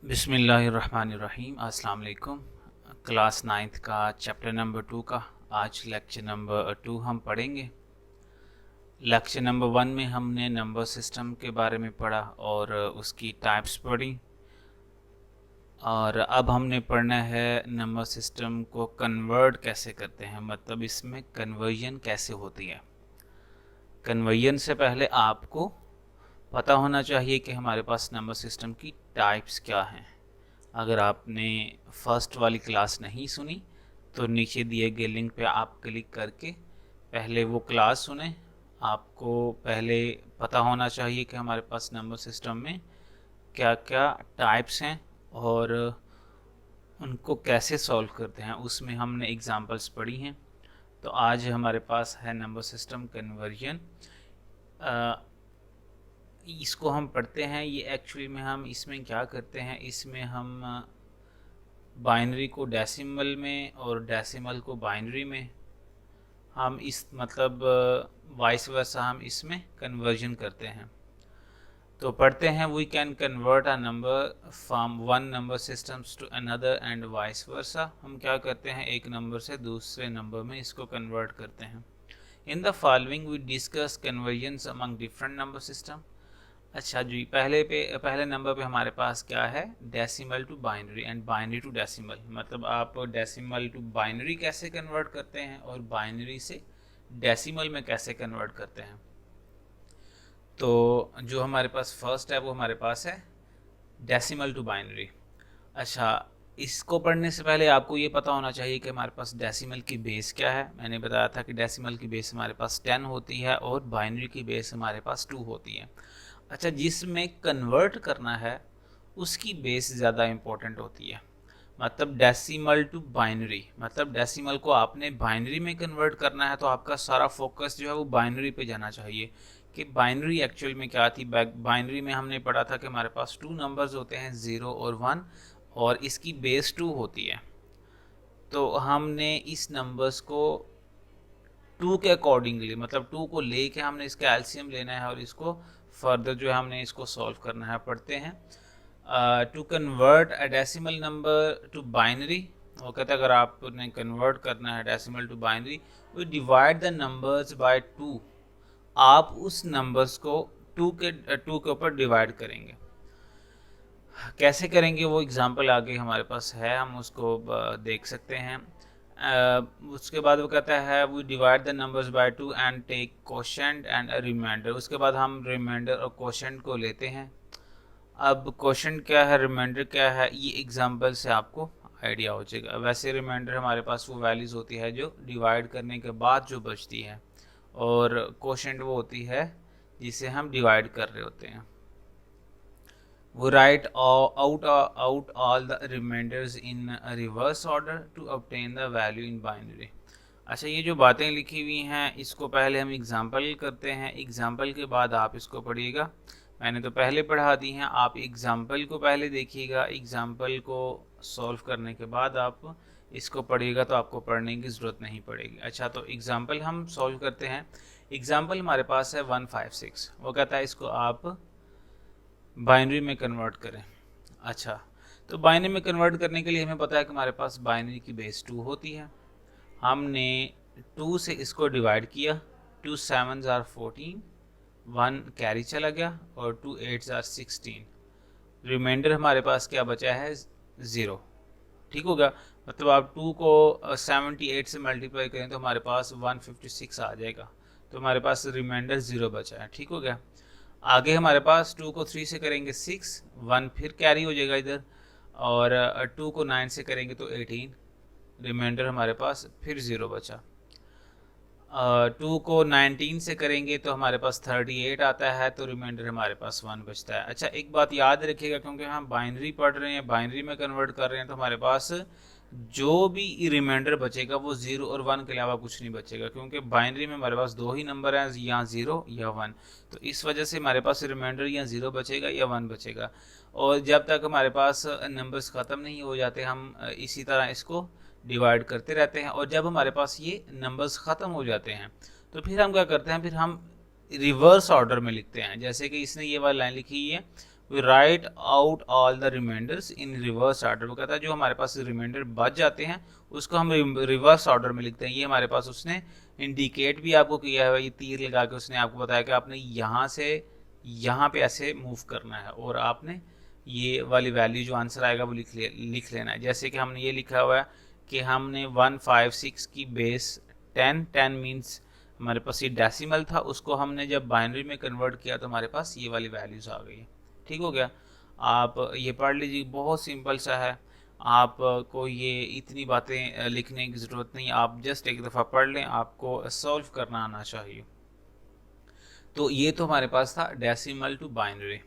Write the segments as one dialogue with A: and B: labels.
A: बिस्मिल्लाहिर्रहमानिर्रहीम। अस्सलाम वालेकुम। क्लास नाइन्थ का चैप्टर नंबर 2 का आज लेक्चर नंबर 2 हम पढ़ेंगे। लेक्चर नंबर 1 में हमने नंबर सिस्टम के बारे में पढ़ा और उसकी टाइप्स पढ़ी, और अब हमने पढ़ना है नंबर सिस्टम को कन्वर्ट कैसे करते हैं, मतलब इसमें कन्वर्जन कैसे होती है। कन्वर्जन से पहले आपको पता होना चाहिए कि हमारे पास नंबर सिस्टम की टाइप्स क्या हैं। अगर आपने फर्स्ट वाली क्लास नहीं सुनी तो नीचे दिए गए लिंक पे आप क्लिक करके पहले वो क्लास सुने। आपको पहले पता होना चाहिए कि हमारे पास नंबर सिस्टम में क्या क्या टाइप्स हैं और उनको कैसे सॉल्व करते हैं। उसमें हमने एग्जांपल्स पढ़ी हैं। तो आज हमारे पास है नंबर सिस्टम कन्वर्जन। इसको हम पढ़ते हैं। ये एक्चुअली में हम इसमें क्या करते हैं, इसमें हम बाइनरी को डेसिमल में और डेसिमल को बाइनरी में हम इस मतलब वाइस वर्सा हम इसमें कन्वर्जन करते हैं। तो पढ़ते हैं, we can convert a number from one number systems to another and vice versa. हम क्या करते हैं, एक नंबर से दूसरे नंबर में इसको कन्वर्ट करते हैं। In the following we discuss conversions among different number system. अच्छा जी, पहले नंबर पे हमारे पास क्या है, decimal to binary and binary to decimal. मतलब आप डेसिमल टू बाइनरी कैसे कन्वर्ट करते हैं और बाइनरी से डेसिमल में कैसे कन्वर्ट करते हैं। तो जो हमारे पास फर्स्ट है वो हमारे पास है डेसिमल टू बाइनरी। अच्छा, इसको पढ़ने से पहले आपको ये पता होना चाहिए कि हमारे पास डेसिमल की बेस क्या है। मैंने बताया था कि डेसिमल की बेस हमारे पास 10 होती है और बाइनरी की बेस हमारे पास 2 होती है। अच्छा, जिसमें कन्वर्ट करना है उसकी बेस ज़्यादा इम्पोर्टेंट होती है। मतलब डेसिमल टू बाइनरी, मतलब डेसिमल को आपने बाइनरी में कन्वर्ट करना है तो आपका सारा फोकस जो है वो बाइनरी पे जाना चाहिए कि बाइनरी एक्चुअल में क्या थी। बाइनरी में हमने पढ़ा था कि हमारे पास 2 नंबर्स होते हैं, 0 और 1, और इसकी बेस 2 होती है। तो हमने इस नंबर्स को 2 के अकॉर्डिंगली, मतलब 2 को लेके हमने इसका एलसीएम लेना है और इसको फर्दर जो है हमने इसको सॉल्व करना है। पढ़ते हैं, to convert a decimal number to binary. वो कहते हैं अगर आपने कन्वर्ट करना है decimal to binary, we divide the numbers by 2। आप उस नंबर्स को 2 के ऊपर डिवाइड करेंगे। कैसे करेंगे वो एग्जाम्पल आगे हमारे पास है, हम उसको देख सकते हैं। उसके बाद वो कहता है we divide the numbers by 2 and take quotient and a remainder. उसके बाद हम रिमाइंडर और कोशेंट को लेते हैं। अब कोशेंट क्या है, रिमाइंडर क्या है, ये एग्जाम्पल से आपको आइडिया हो जाएगा। वैसे रिमाइंडर हमारे पास वो वैल्यूज़ होती है जो डिवाइड करने के बाद जो बचती है, और कोशेंट वो होती है जिसे हम डिवाइड कर रहे होते हैं। We write out all the remainders in a reverse order to obtain the value in binary। अच्छा, ये जो बातें लिखी हुई हैं इसको पहले हम एग्जाम्पल करते हैं, एग्जाम्पल के बाद आप इसको पढ़िएगा। मैंने तो पहले पढ़ा दी हैं, आप एग्जाम्पल को पहले देखिएगा, एग्जाम्पल को सॉल्व करने के बाद आप इसको पढ़िएगा तो आपको पढ़ने की ज़रूरत नहीं पड़ेगी। अच्छा, तो एग्जाम्पल हम सॉल्व करते हैं। एग्जाम्पल हमारे पास है 156। वो कहता है इसको आप बाइनरी में कन्वर्ट करें। अच्छा, तो बाइनरी में कन्वर्ट करने के लिए हमें पता है कि हमारे पास बाइनरी की बेस 2 होती है। हमने 2 से इसको डिवाइड किया, 2 7s are 14, 1 कैरी चला गया और 2 8s are 16। रिमाइंडर हमारे पास क्या बचा है, 0। ठीक होगा, मतलब आप 2 को 78 से मल्टीप्लाई करें तो हमारे पास 156 आ जाएगा। तो हमारे पास रिमाइंडर 0 बचा है। ठीक हो गया। आगे हमारे पास 2 को 3 से करेंगे 6, 1 फिर कैरी हो जाएगा इधर, और 2 को 9 से करेंगे तो 18। रिमाइंडर हमारे पास फिर 0 बचा। 2 को 19 से करेंगे तो हमारे पास 38 आता है, तो रिमाइंडर हमारे पास 1 बचता है। अच्छा, एक बात याद रखिएगा, क्योंकि हम बाइनरी पढ़ रहे हैं, बाइनरी में कन्वर्ट कर रहे हैं, तो हमारे पास जो भी रिमाइंडर बचेगा वो 0 और 1 के अलावा कुछ नहीं बचेगा, क्योंकि बाइनरी में हमारे पास 2 ही नंबर हैं, या 0 या 1। तो इस वजह से हमारे पास रिमाइंडर या 0 बचेगा या 1 बचेगा। और जब तक हमारे पास नंबर्स ख़त्म नहीं हो जाते हम इसी तरह इसको डिवाइड करते रहते हैं, और जब हमारे पास ये नंबर्स ख़त्म हो जाते हैं तो फिर हम क्या करते हैं, फिर हम रिवर्स ऑर्डर में लिखते हैं। जैसे कि इसने ये वाली लाइन लिखी है we write out all the reminders in reverse order. वो कहता है जो हमारे पास रिमाइंडर बच जाते हैं उसको हम रिवर्स ऑर्डर में लिखते हैं। ये हमारे पास उसने इंडिकेट भी आपको किया है, ये तीर लगा के उसने आपको बताया कि आपने यहाँ से यहाँ पे ऐसे मूव करना है और आपने ये वाली वैल्यू जो आंसर आएगा वो लिख लेना है। जैसे कि हमने ये लिखा हुआ है कि हमने 156 की बेस 10 मीन्स हमारे पास ये डेसिमल था, उसको हमने जब बाइनरी में कन्वर्ट किया तो हमारे पास ये वाली वैल्यूज आ गई है। ठीक हो गया, आप ये पढ़ लीजिए, बहुत सिंपल सा है, आपको ये इतनी बातें लिखने की ज़रूरत नहीं, आप जस्ट एक दफ़ा पढ़ लें, आपको सॉल्व करना आना चाहिए। तो ये तो हमारे पास था डेसिमल टू बाइनरी।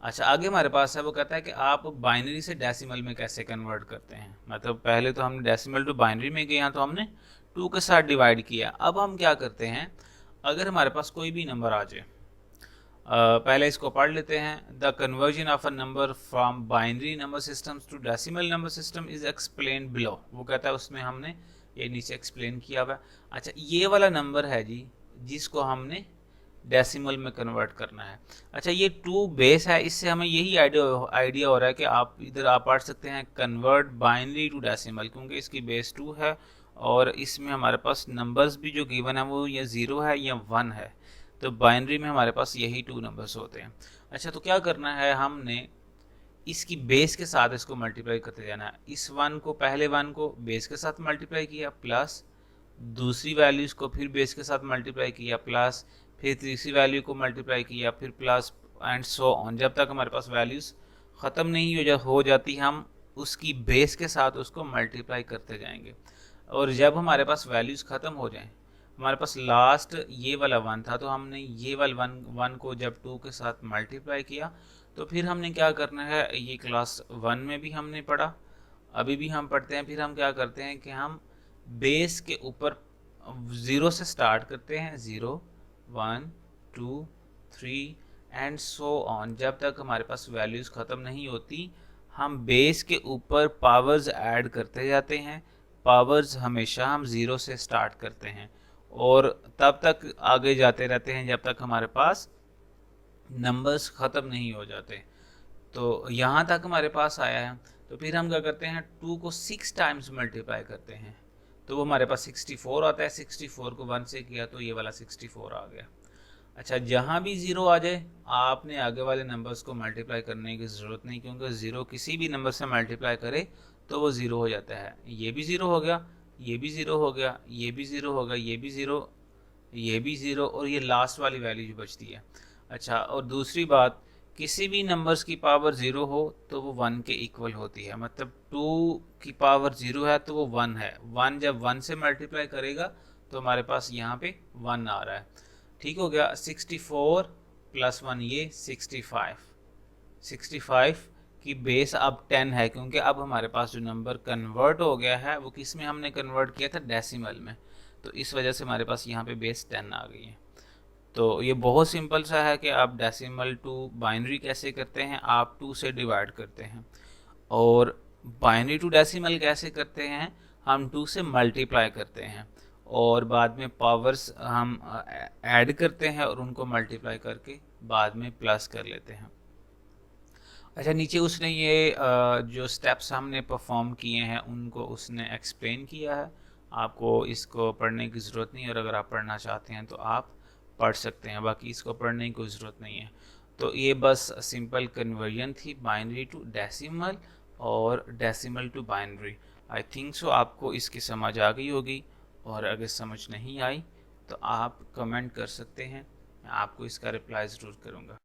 A: अच्छा, आगे हमारे पास है, वो कहता है कि आप बाइनरी से डेसिमल में कैसे कन्वर्ट करते हैं। मतलब पहले तो हमने डेसिमल टू बाइनरी में गए, तो हमने 2 के साथ डिवाइड किया। अब हम क्या करते हैं, अगर हमारे पास कोई भी नंबर आ जाए, पहले इसको पढ़ लेते हैं। The conversion of a number from binary number systems to decimal number system is explain below. वो कहता है उसमें हमने ये नीचे एक्सप्लेन किया हुआ है। अच्छा, ये वाला नंबर है जी जिसको हमने डेसिमल में कन्वर्ट करना है। अच्छा, ये 2 बेस है, इससे हमें यही आइडिया हो रहा है कि आप इधर आप पढ़ सकते हैं कन्वर्ट बाइनरी टू डेसिमल, क्योंकि इसकी बेस 2 है और इसमें हमारे पास नंबर्स भी जो गिवन है वो या 0 है या 1 है, तो बाइनरी में हमारे पास यही 2 नंबर्स होते हैं। अच्छा, तो क्या करना है, हमने इसकी बेस के साथ इसको मल्टीप्लाई करते जाना है। इस 1 को, पहले 1 को बेस के साथ मल्टीप्लाई किया, प्लस दूसरी वैल्यूज़ को फिर बेस के साथ मल्टीप्लाई किया, प्लस फिर तीसरी वैल्यू को मल्टीप्लाई किया, फिर प्लस एंड सो ऑन, जब तक हमारे पास वैल्यूज़ ख़त्म नहीं हो जाती, हम उसकी बेस के साथ उसको मल्टीप्लाई करते जाएंगे। और जब हमारे पास वैल्यूज़ ख़त्म हो जाएं, हमारे पास लास्ट ये वाला 1 था, तो हमने ये वाला 1 को जब 2 के साथ मल्टीप्लाई किया, तो फिर हमने क्या करना है, ये क्लास 1 में भी हमने पढ़ा, अभी भी हम पढ़ते हैं। फिर हम क्या करते हैं कि हम बेस के ऊपर 0 से स्टार्ट करते हैं, 0 1 2 3 एंड सो ऑन, जब तक हमारे पास वैल्यूज़ ख़त्म नहीं होती, हम बेस के ऊपर पावर्स ऐड करते जाते हैं। पावर्स हमेशा हम 0 से स्टार्ट करते हैं और तब तक आगे जाते रहते हैं जब तक हमारे पास नंबर्स ख़त्म नहीं हो जाते। तो यहाँ तक हमारे पास आया है, तो फिर हम क्या करते हैं, 2 को 6 टाइम्स मल्टीप्लाई करते हैं, तो वो हमारे पास 64 आता है। 64 को 1 से किया तो ये वाला 64 आ गया। अच्छा, जहाँ भी 0 आ जाए आपने आगे वाले नंबर्स को मल्टीप्लाई करने की ज़रूरत नहीं, क्योंकि 0 किसी भी नंबर से मल्टीप्लाई करे तो वो 0 हो जाता है। ये भी 0 हो गया, ये भी 0 हो गया, ये भी 0 हो गया, ये भी 0, ये भी 0 और ये लास्ट वाली वैल्यू जो बचती है। अच्छा, और दूसरी बात, किसी भी नंबर्स की पावर 0 हो तो वो 1 के इक्वल होती है। मतलब 2 की पावर 0 है तो वो 1 है। 1 जब 1 से मल्टीप्लाई करेगा तो हमारे पास यहाँ पे 1 आ रहा है। ठीक हो गया, 64 प्लस 1 ये 65। 65 की बेस अब 10 है, क्योंकि अब हमारे पास जो नंबर कन्वर्ट हो गया है वो किस में हमने कन्वर्ट किया था, डेसिमल में, तो इस वजह से हमारे पास यहाँ पे बेस 10 आ गई है। तो ये बहुत सिंपल सा है कि आप डेसिमल टू बाइनरी कैसे करते हैं, आप 2 से डिवाइड करते हैं, और बाइनरी टू डेसिमल कैसे करते हैं, हम 2 से मल्टीप्लाई करते हैं और बाद में पावर्स हम ऐड करते हैं और उनको मल्टीप्लाई करके बाद में प्लस कर लेते हैं। अच्छा, नीचे उसने ये जो स्टेप्स हमने परफॉर्म किए हैं उनको उसने एक्सप्लेन किया है, आपको इसको पढ़ने की ज़रूरत नहीं है, और अगर आप पढ़ना चाहते हैं तो आप पढ़ सकते हैं, बाकी इसको पढ़ने की कोई ज़रूरत नहीं है। तो ये बस सिंपल कन्वर्जन थी बाइनरी टू डेसिमल और decimal to binary. I think so आपको इसकी समझ आ गई होगी, और अगर समझ नहीं आई तो आप कमेंट कर सकते हैं, मैं आपको इसका रिप्लाई ज़रूर करूँगा।